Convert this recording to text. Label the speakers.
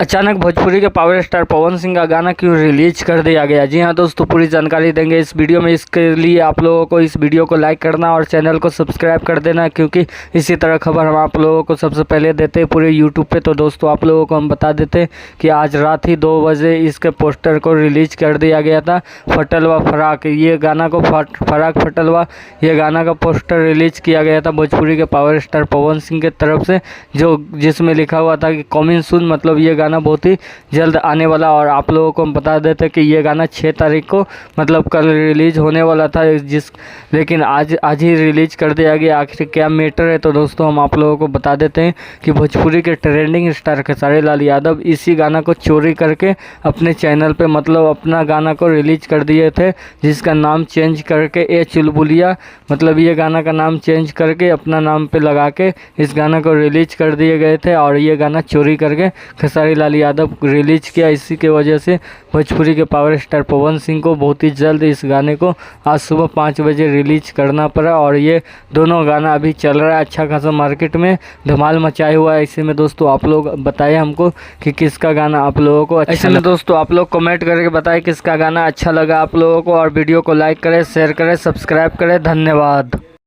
Speaker 1: अचानक भोजपुरी के power star Pawan Singh का गाना क्यों रिलीज कर दिया गया। जी हाँ दोस्तों, पूरी जानकारी देंगे इस वीडियो में। इसके लिए आप लोगों को इस वीडियो को लाइक करना और चैनल को सब्सक्राइब कर देना, क्योंकि इसी तरह खबर हम आप लोगों को सबसे पहले देते हैं पूरे यूट्यूब पे। तो दोस्तों आप लोगों को हम बता देते हैं कि आज रात ही 2 बजे इसके पोस्टर को रिलीज कर दिया गया था। फटलवा फराक, ये गाना को फराक फटलवा, ये गाना का पोस्टर रिलीज किया गया था भोजपुरी के पावर स्टार पवन सिंह के तरफ से, जिसमें लिखा हुआ था कि कमिंग सून, मतलब ये गाना बहुत ही जल्द आने वाला। और आप लोगों को हम बता देते कि ये गाना 6 तारीख को मतलब कल रिलीज होने वाला था, लेकिन आज ही रिलीज कर दिया गया। आखिर क्या मैटर है, तो दोस्तों हम आप लोगों को बता देते हैं कि भोजपुरी के ट्रेंडिंग स्टार खेसारी लाल यादव इसी गाना को चोरी करके अपने चैनल पे मतलब अपना गाना को रिलीज कर दिए थे, जिसका नाम चेंज करके ए चुलबुलिया, मतलब ये गाना का नाम चेंज करके अपना नाम पे लगा के इस गाना को रिलीज कर दिए गए थे। और ये गाना चोरी करके खेसारी लाल यादव रिलीज किया। इसी के वजह से भोजपुरी के पावर स्टार पवन सिंह को बहुत ही जल्द इस गाने को आज सुबह 5 बजे रिलीज करना पड़ा। और ये दोनों गाना अभी चल रहा है, अच्छा खासा मार्केट में धमाल मचाए हुआ है। ऐसे में दोस्तों आप लोग बताएं हमको कि किसका गाना आप लोगों को अच्छा ऐसे में दोस्तों आप लोग कमेंट करके बताएं किसका गाना अच्छा लगा आप लोगों को। और वीडियो को लाइक करें, शेयर करें, सब्सक्राइब करें। धन्यवाद।